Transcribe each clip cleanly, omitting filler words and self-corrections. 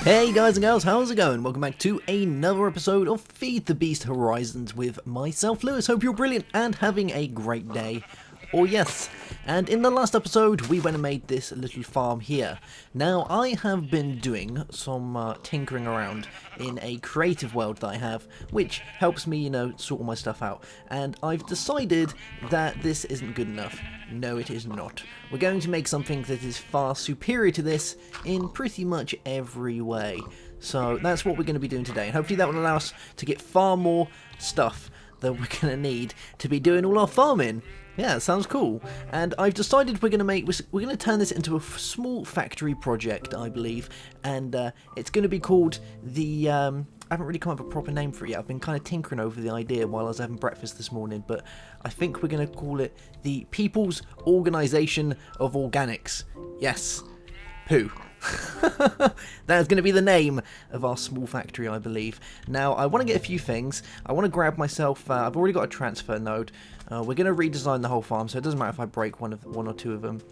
Hey guys and girls, how's it going? Welcome back to another episode of FTB Horizons with myself, Lewis. Hope you're brilliant and having a great day. Oh yes, and in the last episode we went and made this little farm here. Now I have been doing some tinkering around in a creative world that I have, which helps me, sort all my stuff out. And I've decided that this isn't good enough. No, it is not. We're going to make something that is far superior to this in pretty much every way. So that's what we're going to be doing today, and hopefully that will allow us to get far more stuff that we're going to need to be doing all our farming. Yeah, sounds cool. And I've decided we're going to turn this into a small factory project, I believe, and it's going to be called the I haven't really come up with a proper name for it yet. I've been kind of tinkering over the idea while I was having breakfast this morning, but I think we're going to call it the People's Organisation of Organics. Yes, poo. That's going to be the name of our small factory, I believe. Now, I want to get a few things. I want to grab myself, I've already got a transfer node. We're going to redesign the whole farm, so it doesn't matter if I break one or two of them.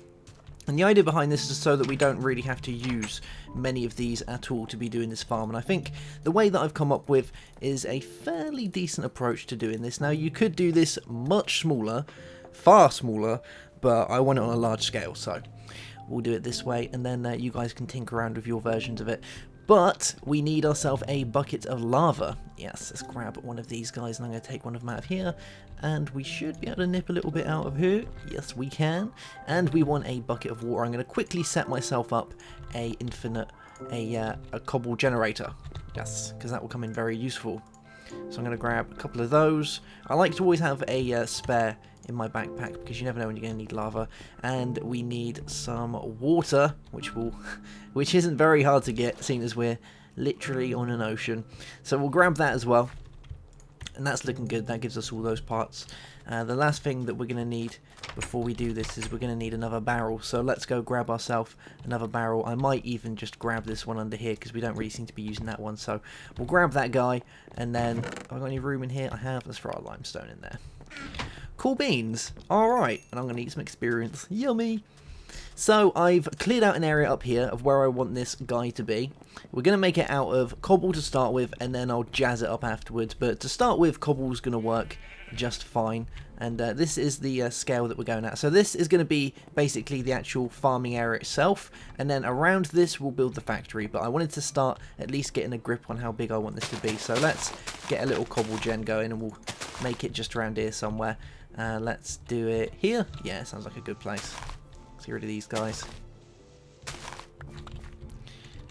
And the idea behind this is so that we don't really have to use many of these at all to be doing this farm. And I think the way that I've come up with is a fairly decent approach to doing this. Now, you could do this much smaller, far smaller, but I want it on a large scale, so we'll do it this way, and then you guys can tinker around with your versions of it. But we need ourselves a bucket of lava. Yes, let's grab one of these guys, and I'm going to take one of them out of here, and we should be able to nip a little bit out of here. Yes, we can. And we want a bucket of water. I'm going to quickly set myself up a cobble generator. Yes, because that will come in very useful. So I'm going to grab a couple of those. I like to always have a spare in my backpack because you never know when you're going to need lava. And we need some water, which isn't very hard to get, seeing as we're literally on an ocean. So we'll grab that as well, and that's looking good. That gives us all those parts. The last thing that we're going to need before we do this is we're going to need another barrel. So let's go grab ourselves another barrel. I might even just grab this one under here because we don't really seem to be using that one. So we'll grab that guy, and then have I got any room in here? I have. Let's throw our limestone in there. Cool beans. Alright, and I'm going to eat some experience. Yummy. So I've cleared out an area up here of where I want this guy to be. We're going to make it out of cobble to start with, and then I'll jazz it up afterwards. But to start with, cobble's going to work just fine. And this is the scale that we're going at. So this is going to be basically the actual farming area itself. And then around this, we'll build the factory. But I wanted to start at least getting a grip on how big I want this to be. So let's get a little cobble gen going, and we'll make it just around here somewhere. Let's do it here. Yeah, sounds like a good place. Let's get rid of these guys.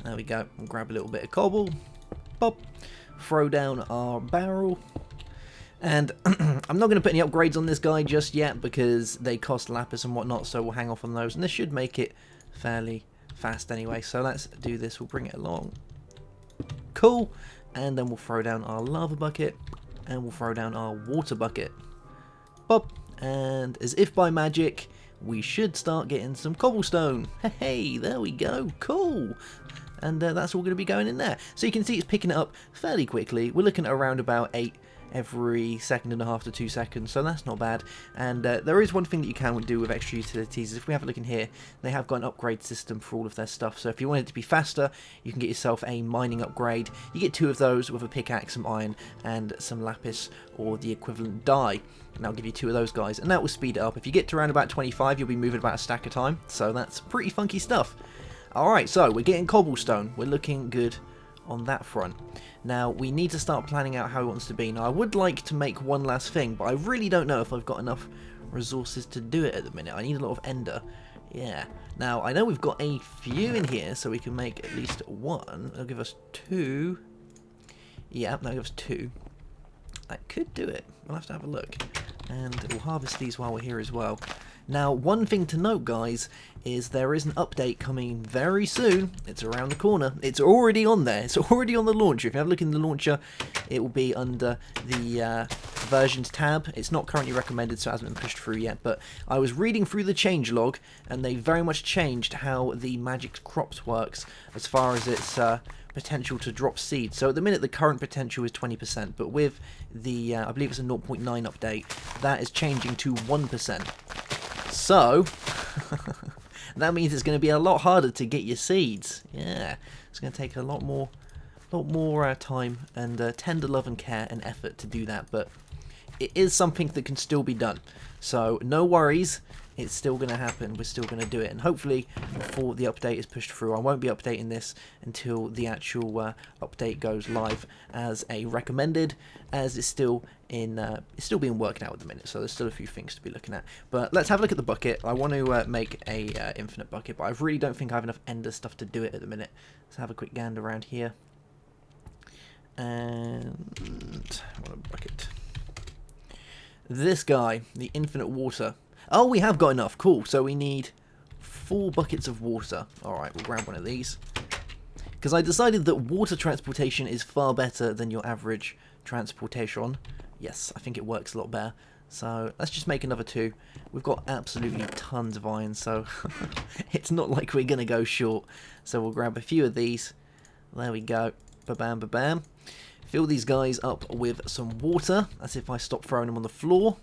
There we go. We'll grab a little bit of cobble. Pop. Throw down our barrel. And I'm not going to put any upgrades on this guy just yet because they cost lapis and whatnot, so we'll hang off on those. And this should make it fairly fast anyway. So let's do this. We'll bring it along. Cool. And then we'll throw down our lava bucket. And we'll throw down our water bucket. Pop. And as if by magic, we should start getting some cobblestone. Hey, there we go. Cool. And that's all going to be going in there. So you can see it's picking it up fairly quickly. We're looking at around about 8 every second and a half to 2 seconds, so that's not bad. And there is one thing that you can do with extra utilities. If we have a look in here, they have got an upgrade system for all of their stuff. So if you want it to be faster, you can get yourself a mining upgrade. You get 2 of those with a pickaxe, some iron, and some lapis or the equivalent dye. And that'll give you 2 of those guys, and that will speed it up. If you get to around about 25, you'll be moving about a stack of time. So that's pretty funky stuff. Alright, so we're getting cobblestone. We're looking good on that front. Now, we need to start planning out how it wants to be. Now, I would like to make one last thing, but I really don't know if I've got enough resources to do it at the minute. I need a lot of ender. Yeah. Now, I know we've got a few in here, so we can make at least 1. That'll give us 2. Yeah, that'll give us 2. That could do it. We'll have to have a look. And we'll harvest these while we're here as well. Now, one thing to note, guys, is there is an update coming very soon. It's around the corner. It's already on there. It's already on the launcher. If you have a look in the launcher, it will be under the versions tab. It's not currently recommended, so it hasn't been pushed through yet. But I was reading through the changelog, and they very much changed how the magic crops works as far as its potential to drop seeds. So at the minute, the current potential is 20%, but with the, I believe it's a 0.9 update, that is changing to 1%. So, that means it's going to be a lot harder to get your seeds. Yeah, it's going to take a lot more time and tender love and care and effort to do that, but it is something that can still be done. So no worries, it's still going to happen. We're still going to do it, and hopefully before the update is pushed through, I won't be updating this until the actual update goes live as a recommended, as it's still being worked out at the minute, so there's still a few things to be looking at. But let's have a look at the bucket. I want to make a infinite bucket, but I really don't think I have enough ender stuff to do it at the minute. Let's have a quick gander around here. And what a bucket. This guy, the infinite water. Oh, we have got enough. Cool. So we need 4 buckets of water. Alright, we'll grab one of these. Because I decided that water transportation is far better than your average transportation. Yes, I think it works a lot better. So let's just make another 2. We've got absolutely tons of iron, so it's not like we're going to go short. So we'll grab a few of these. There we go. Ba-bam, ba-bam. Fill these guys up with some water, as if I stop throwing them on the floor.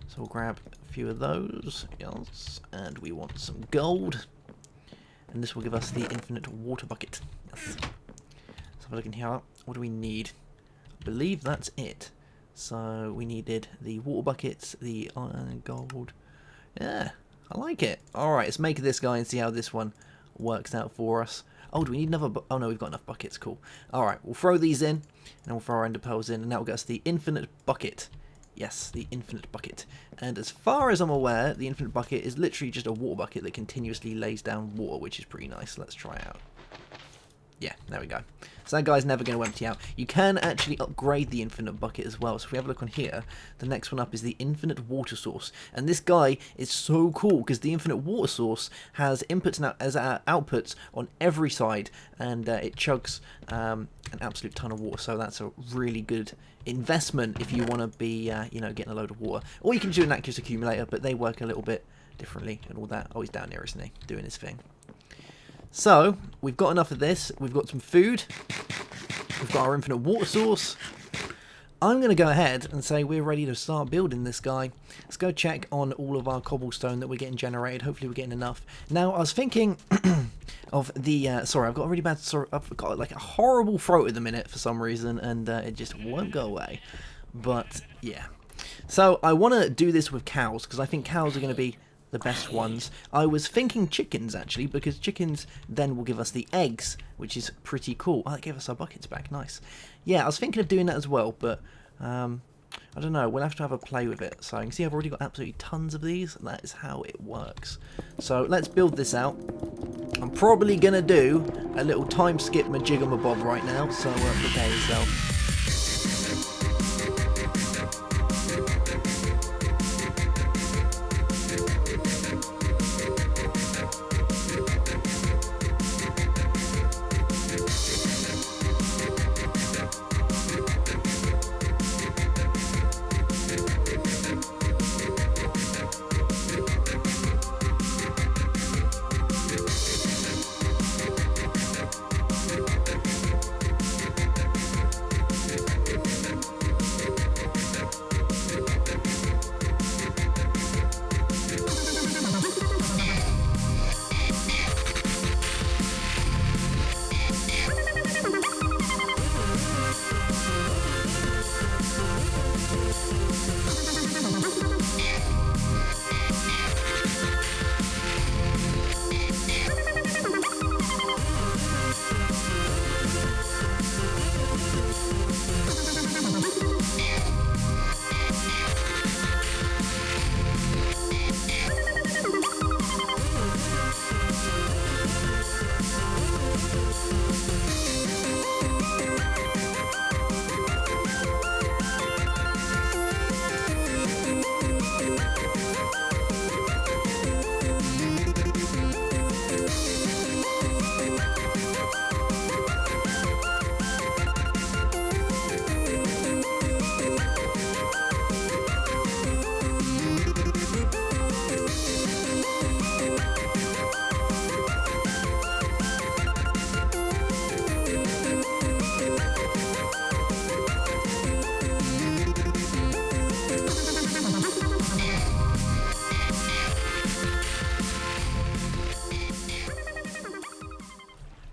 So we'll grab a few of those, yes, and we want some gold. And this will give us the infinite water bucket. Yes. So we're looking here, what do we need? I believe that's it. So we needed the water buckets, the iron and gold. Yeah, I like it. Alright, let's make this guy and see how this one works out for us. Oh, do we need another? Oh no, we've got enough buckets. Cool. Alright, we'll throw these in, and we'll throw our ender pearls in, and that will get us the infinite bucket. Yes, the infinite bucket. And as far as I'm aware, the infinite bucket is literally just a water bucket that continuously lays down water, which is pretty nice. Let's try it out. Yeah, there we go. So that guy's never going to empty out. You can actually upgrade the infinite bucket as well. So if we have a look on here, the next one up is the infinite water source. And this guy is so cool because the infinite water source has inputs and outputs on every side, and it chugs an absolute ton of water. So that's a really good investment if you want to be, you know, getting a load of water. Or you can do an aqueous accumulator, but they work a little bit differently and all that. Oh, he's down here, isn't he? Doing his thing. So, we've got enough of this, we've got some food, we've got our infinite water source. I'm going to go ahead and say we're ready to start building this guy. Let's go check on all of our cobblestone that we're getting generated. Hopefully we're getting enough. Now, I was thinking of the, sorry, I've got a really bad, I've got like a horrible throat at the minute for some reason, and it just won't go away. But, yeah. So, I want to do this with cows, because I think cows are going to be the best ones. I was thinking chickens, actually, because chickens then will give us the eggs, which is pretty cool. Oh, that gave us our buckets back. Nice. Yeah, I was thinking of doing that as well, but I don't know. We'll have to have a play with it. So you can see I've already got absolutely tons of these, and that is how it works. So let's build this out. I'm probably going to do a little time skip majigamabob right now, so prepare yourself.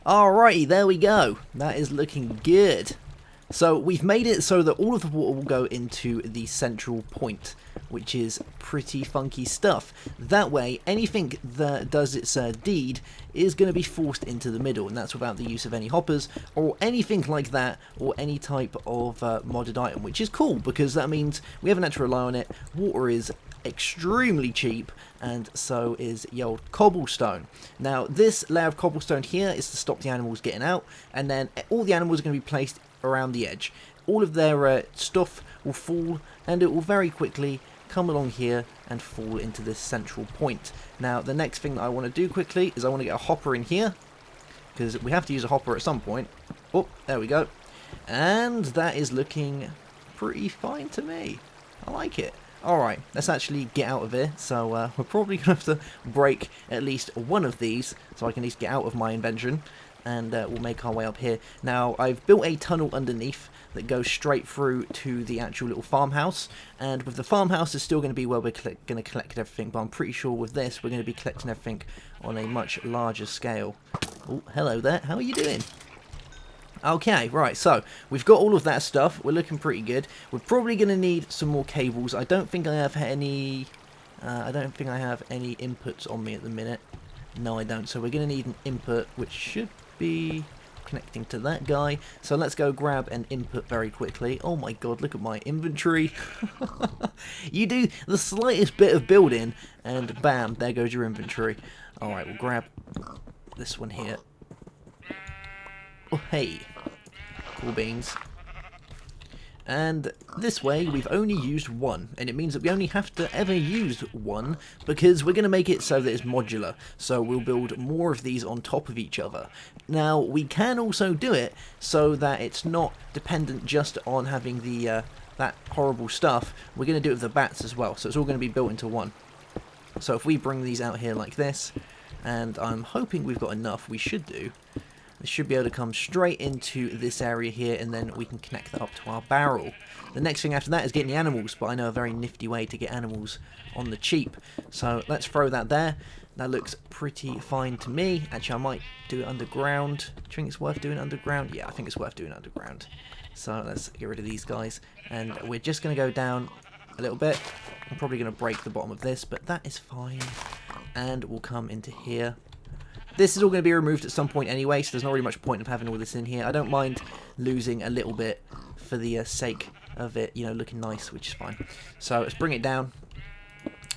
Alrighty, there we go. That is looking good. So we've made it so that all of the water will go into the central point, which is pretty funky stuff. That way, anything that does its deed is going to be forced into the middle, and that's without the use of any hoppers or anything like that, or any type of modded item, which is cool because that means we haven't had to rely on it. Water is extremely cheap, and so is the old cobblestone. Now this layer of cobblestone here is to stop the animals getting out, and then all the animals are going to be placed around the edge. All of their stuff will fall, and it will very quickly come along here and fall into this central point. Now the next thing that I want to do quickly is I want to get a hopper in here, because we have to use a hopper at some point. Oh, there we go. And that is looking pretty fine to me. I like it. Alright, let's actually get out of here. So we're probably going to have to break at least one of these so I can at least get out of my invention, and we'll make our way up here. Now I've built a tunnel underneath that goes straight through to the actual little farmhouse, and with the farmhouse is still going to be where we're going to collect everything, but I'm pretty sure with this we're going to be collecting everything on a much larger scale. Oh, hello there, how are you doing? Okay, right, so we've got all of that stuff. We're looking pretty good. We're probably going to need some more cables. I don't think I have any inputs on me at the minute. No, I don't. So we're going to need an input, which should be connecting to that guy. So let's go grab an input very quickly. Oh my god, look at my inventory. You do the slightest bit of building and bam, there goes your inventory. Alright, we'll grab this one here. Oh, hey. Cool beans. And this way, we've only used one. And it means that we only have to ever use one, because we're going to make it so that it's modular. So we'll build more of these on top of each other. Now, we can also do it so that it's not dependent just on having the that horrible stuff. We're going to do it with the bats as well. So it's all going to be built into one. So if we bring these out here like this, and I'm hoping we've got enough, we should do. This should be able to come straight into this area here, and then we can connect that up to our barrel. The next thing after that is getting the animals, but I know a very nifty way to get animals on the cheap. So let's throw that there. That looks pretty fine to me. Actually, I might do it underground. Do you think it's worth doing underground? Yeah, I think it's worth doing underground. So let's get rid of these guys. And we're just going to go down a little bit. I'm probably going to break the bottom of this, but that is fine. And we'll come into here. This is all going to be removed at some point anyway, so there's not really much point of having all this in here. I don't mind losing a little bit for the sake of it, you know, looking nice, which is fine. So let's bring it down,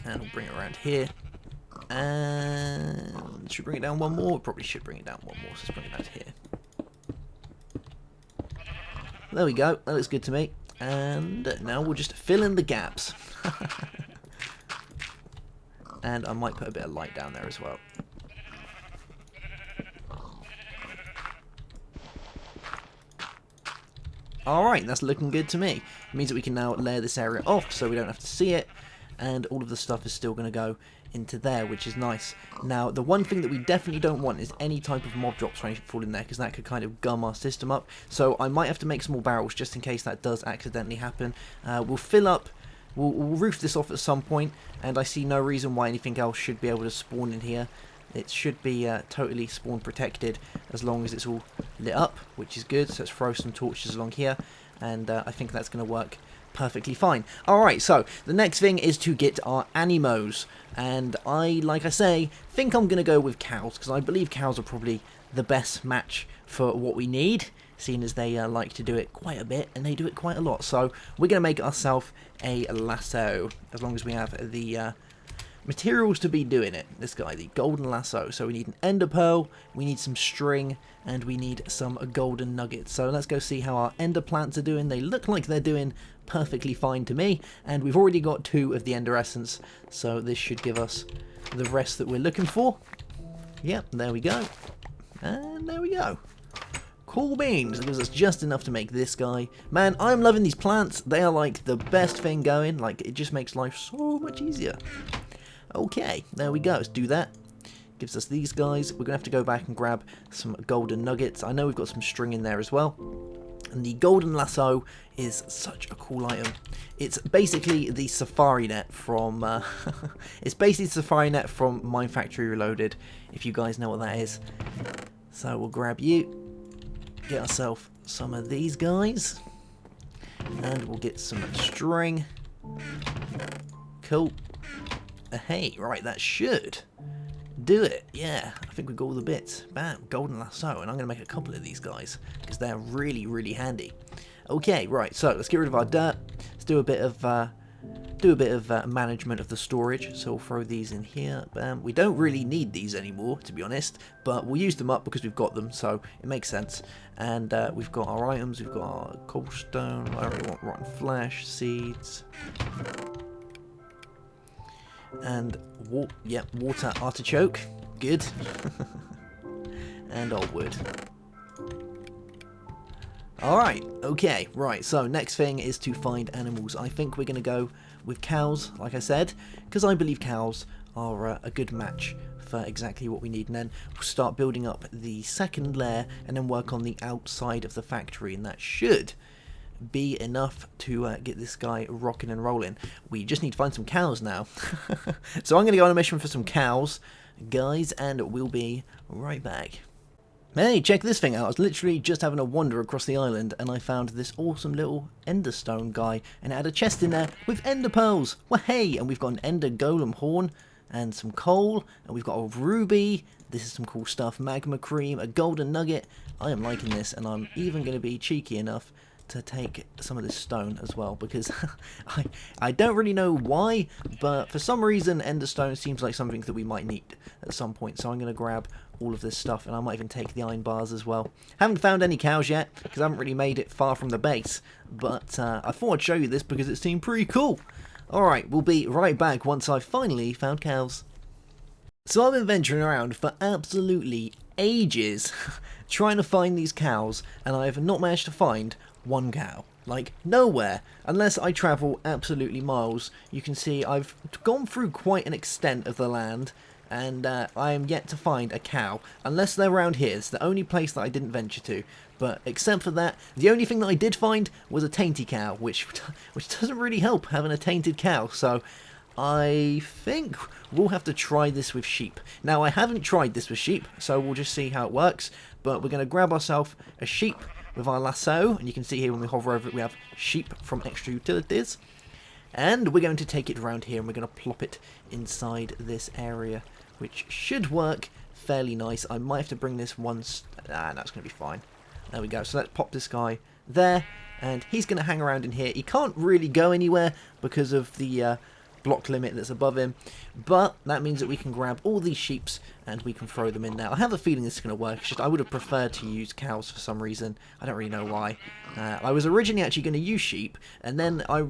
and we'll bring it around here. And should we bring it down one more? We probably should bring it down one more, so let's bring it down to here. There we go, that looks good to me. And now we'll just fill in the gaps. And I might put a bit of light down there as well. Alright, that's looking good to me. It means that we can now layer this area off so we don't have to see it, and all of the stuff is still going to go into there, which is nice. Now, the one thing that we definitely don't want is any type of mob drops or anything fall in there, because that could kind of gum our system up. So I might have to make some more barrels just in case that does accidentally happen. We'll fill up, we'll roof this off at some point, and I see no reason why anything else should be able to spawn in here. It should be totally spawn protected as long as it's all lit up, which is good. So let's throw some torches along here, and I think that's going to work perfectly fine. Alright, so the next thing is to get our animos, and like I say, think I'm going to go with cows, because I believe cows are probably the best match for what we need, seeing as they like to do it quite a bit, and they do it quite a lot. So we're going to make ourselves a lasso, as long as we have the materials to be doing it. This guy, the golden lasso. So we need an ender pearl, we need some string, and we need some golden nuggets. So let's go see how our ender plants are doing. They look like they're doing perfectly fine to me, and we've already got 2 of the ender essence, so this should give us the rest that we're looking for. Yep, there we go. And there we go. Cool beans. It gives us just enough to make this guy. Man, I'm loving these plants. They are like the best thing going. Like, it just makes life so much easier. Okay, there we go. Let's do that. Gives us these guys. We're going to have to go back and grab some golden nuggets. I know we've got some string in there as well. And the golden lasso is such a cool item. It's basically the safari net from it's basically the safari net from Mine Factory Reloaded, if you guys know what that is. So we'll grab you, get ourselves some of these guys, and we'll get some string. Cool. Hey, right, that should do it. Yeah, I think we've got all the bits. Bam, golden lasso, and I'm going to make a couple of these guys because they're really, really handy. Okay, right, so let's get rid of our dirt. Let's do a bit of management of the storage. So we'll throw these in here. Bam. We don't really need these anymore, to be honest, but we'll use them up because we've got them, so it makes sense. And we've got our items. We've got our cobblestone. I don't really want rotten flesh, seeds, and water artichoke. Good. And old wood. Alright, okay, right, so next thing is to find animals. I think we're going to go with cows, like I said, because I believe cows are a good match for exactly what we need. And then we'll start building up the second layer and then work on the outside of the factory, and that should be enough to get this guy rocking and rolling. We just need to find some cows now. So I'm going to go on a mission for some cows, guys, and we'll be right back. Hey, check this thing out. I was literally just having a wander across the island and I found this awesome little enderstone guy, and it had a chest in there with ender pearls. Well, hey, and we've got an ender golem horn and some coal, and we've got a ruby. This is some cool stuff. Magma cream, a golden nugget. I am liking this, and I'm even going to be cheeky enough to take some of this stone as well, because I don't really know why, but for some reason ender stone seems like something that we might need at some point. So I'm going to grab all of this stuff, and I might even take the iron bars as well. Haven't found any cows yet because I haven't really made it far from the base, but I thought I'd show you this because it seemed pretty cool. Alright, we'll be right back once I've finally found cows. So I've been venturing around for absolutely ages trying to find these cows, and I've not managed to find one cow. Like, nowhere, unless I travel absolutely miles. You can see I've gone through quite an extent of the land, and I am yet to find a cow, unless they're around here. It's the only place that I didn't venture to. But except for that, the only thing that I did find was a tainted cow, which doesn't really help having a tainted cow. So I think we'll have to try this with sheep. Now, I haven't tried this with sheep, so we'll just see how it works. But we're going to grab ourselves a sheep with our lasso, and you can see here when we hover over it, we have sheep from extra utilities. And we're going to take it around here, and we're going to plop it inside this area, which should work fairly nice. I might have to bring this once. That's going to be fine. There we go. So let's pop this guy there, and he's going to hang around in here. He can't really go anywhere because of the block limit that's above him, but that means that we can grab all these sheeps and we can throw them in there. I have a feeling this is going to work. It's just I would have preferred to use cows for some reason. I don't really know why. I was originally actually going to use sheep, and then I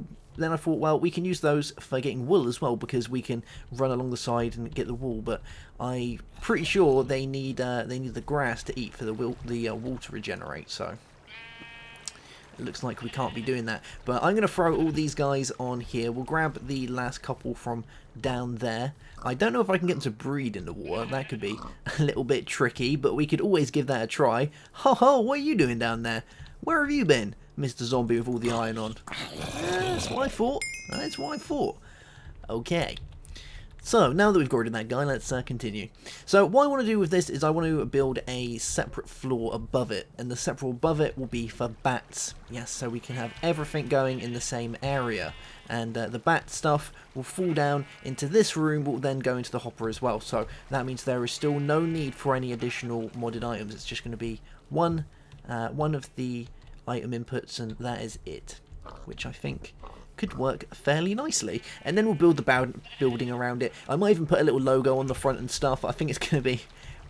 thought, well, we can use those for getting wool as well, because we can run along the side and get the wool. But I'm pretty sure they need the grass to eat for the wool to regenerate. So it looks like we can't be doing that. But I'm going to throw all these guys on here. We'll grab the last couple from down there. I don't know if I can get them to breed in the water. That could be a little bit tricky, but we could always give that a try. Ho ho, what are you doing down there? Where have you been, Mr. Zombie with all the iron on? That's what I thought. That's what I thought. Okay. So, now that we've got rid of that guy, let's continue. So, what I want to do with this is I want to build a separate floor above it. And the separate floor above it will be for bats. Yes, so we can have everything going in the same area. And the bat stuff will fall down into this room, will then go into the hopper as well. So, that means there is still no need for any additional modded items. It's just going to be one of the item inputs, and that is it. Which I think could work fairly nicely, and then we'll build the building around it. I might even put a little logo on the front and stuff. I think it's going to be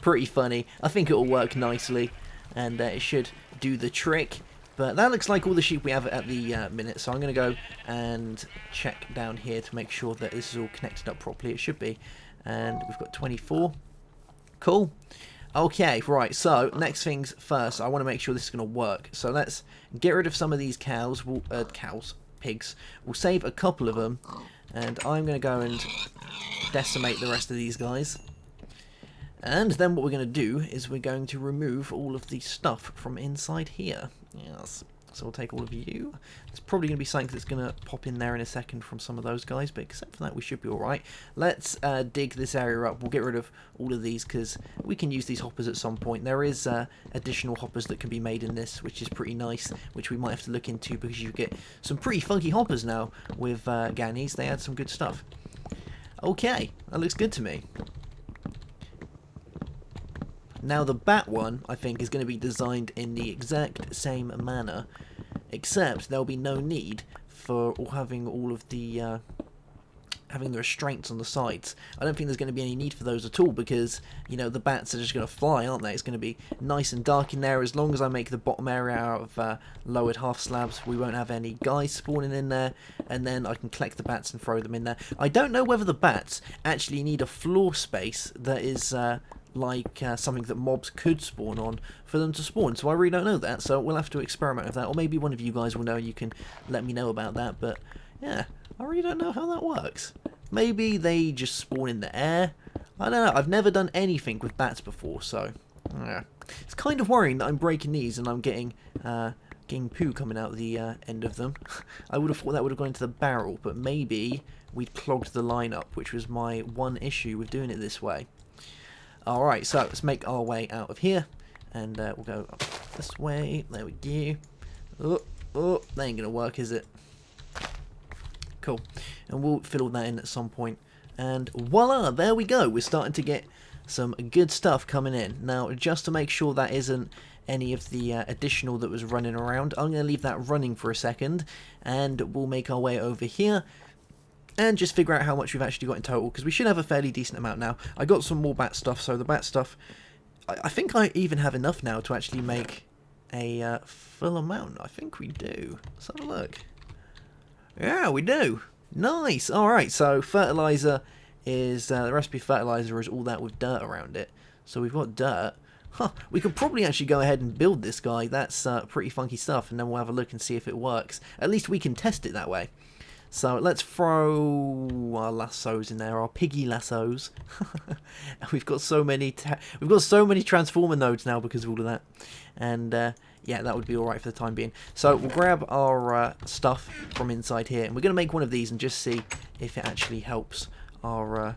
pretty funny. I think it will work nicely, and it should do the trick. But that looks like all the sheep we have at the minute, so I'm going to go and check down here to make sure that this is all connected up properly. It should be, and we've got 24. Cool. Okay, right, so next things first, I want to make sure this is going to work. So let's get rid of some of these cows. Pigs. We'll save a couple of them, and I'm going to go and decimate the rest of these guys. And then what we're going to do is we're going to remove all of the stuff from inside here. Yes. So we'll take all of you. There's probably going to be something that's going to pop in there in a second from some of those guys, but except for that, we should be alright. Let's dig this area up. We'll get rid of all of these because we can use these hoppers at some point. There is additional hoppers that can be made in this, which is pretty nice, which we might have to look into because you get some pretty funky hoppers now with Gannies. They add some good stuff. Okay, that looks good to me. Now the bat one, I think, is going to be designed in the exact same manner, except there'll be no need for having all of the having the restraints on the sides. I don't think there's going to be any need for those at all because, you know, the bats are just going to fly, aren't they? It's going to be nice and dark in there. As long as I make the bottom area out of lowered half slabs, we won't have any guys spawning in there, and then I can collect the bats and throw them in there. I don't know whether the bats actually need a floor space that is like something that mobs could spawn on for them to spawn, so I really don't know that, so we'll have to experiment with that, or maybe one of you guys will know, you can let me know about that. But yeah, I really don't know how that works. Maybe they just spawn in the air, I don't know. I've never done anything with bats before, so yeah. It's kind of worrying that I'm breaking these and I'm getting poo coming out the end of them. I would have thought that would have gone into the barrel, but maybe we'd clogged the line up, which was my one issue with doing it this way. Alright, so let's make our way out of here, and we'll go up this way. There we go. Oh, that ain't gonna work, is it? Cool. And we'll fill all that in at some point. And voila, there we go. We're starting to get some good stuff coming in. Now, just to make sure that isn't any of the additional that was running around, I'm going to leave that running for a second, and we'll make our way over here and just figure out how much we've actually got in total, because we should have a fairly decent amount now. I got some more bat stuff, so the bat stuff, I think I even have enough now to actually make a full amount. I think we do. Let's have a look. Yeah, we do. Nice. Alright, so fertilizer is, the recipe fertilizer is all that with dirt around it. So we've got dirt. Huh, we could probably actually go ahead and build this guy. That's pretty funky stuff, and then we'll have a look and see if it works. At least we can test it that way. So let's throw our lassos in there, our piggy lassos. We've got so many transformer nodes now because of all of that, and yeah, that would be all right for the time being. So we'll grab our stuff from inside here, and we're going to make one of these and just see if it actually helps our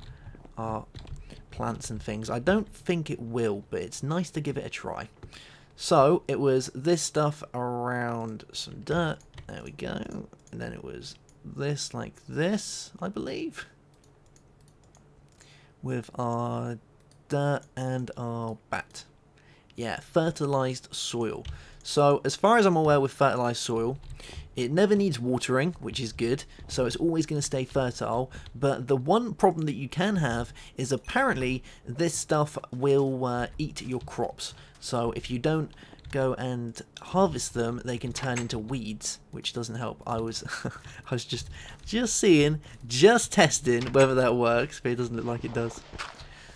plants and things. I don't think it will, but it's nice to give it a try. So it was this stuff around some dirt. There we go, and then it was this like this, I believe, with our dirt and our bat. Yeah, fertilized soil. So as far as I'm aware with fertilized soil, it never needs watering, which is good, so it's always going to stay fertile. But the one problem that you can have is apparently this stuff will eat your crops. So if you don't go and harvest them, they can turn into weeds, which doesn't help. I was just testing whether that works, but it doesn't look like it does.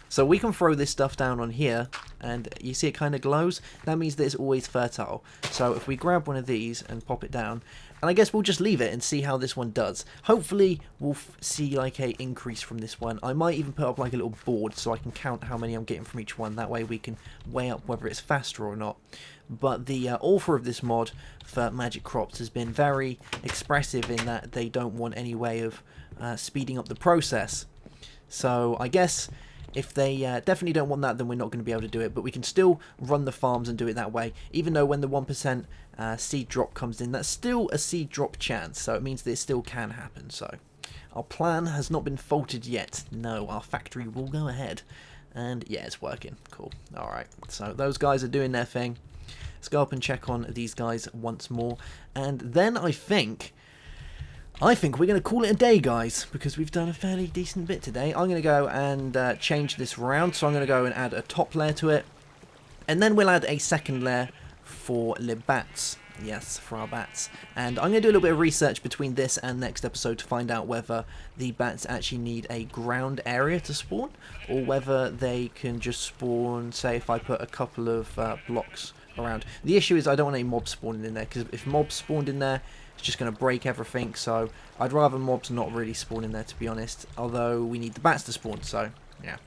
So we can throw this stuff down on here, and you see it kind of glows. That means that it's always fertile. So if we grab one of these and pop it down, and I guess we'll just leave it and see how this one does. Hopefully we'll see like a increase from this one. I might even put up like a little board so I can count how many I'm getting from each one. That way we can weigh up whether it's faster or not. But the author of this mod for Magic Crops has been very expressive in that they don't want any way of speeding up the process. So I guess if they definitely don't want that, then we're not going to be able to do it. But we can still run the farms and do it that way. Even though when the 1% seed drop comes in, that's still a seed drop chance. So it means that it still can happen. So our plan has not been faltered yet. No, our factory will go ahead. And yeah, it's working. Cool. Alright, so those guys are doing their thing. Let's go up and check on these guys once more. And then I think we're going to call it a day, guys, because we've done a fairly decent bit today. I'm going to go and change this round, so I'm going to go and add a top layer to it, and then we'll add a second layer for the bats. Yes, for our bats. And I'm going to do a little bit of research between this and next episode to find out whether the bats actually need a ground area to spawn, or whether they can just spawn, say if I put a couple of blocks around. The issue is I don't want any mobs spawning in there, because if mobs spawned in there, it's just going to break everything. So I'd rather mobs not really spawn in there, to be honest, although we need the bats to spawn. So yeah,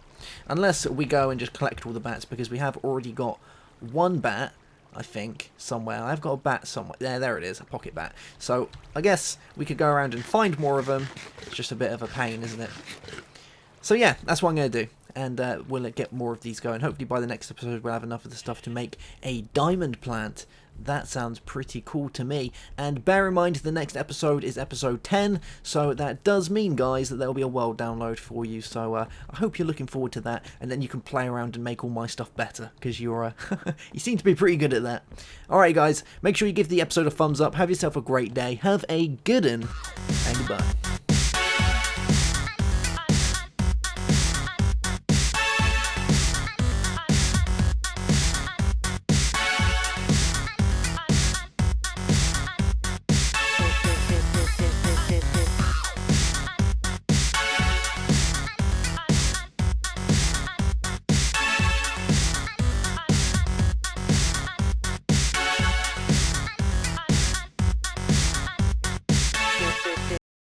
unless we go and just collect all the bats, because we have already got one bat I think, somewhere. I've got a bat somewhere. There it is, a pocket bat. So, I guess we could go around and find more of them. It's just a bit of a pain, isn't it? So yeah, that's what I'm going to do. And we'll get more of these going. Hopefully by the next episode we'll have enough of the stuff to make a diamond plant. That sounds pretty cool to me. And bear in mind the next episode is episode 10. So that does mean, guys, that there'll be a world download for you. So I hope you're looking forward to that. And then you can play around and make all my stuff better. Because you're you seem to be pretty good at that. Alright guys, make sure you give the episode a thumbs up. Have yourself a great day. Have a good one. And goodbye.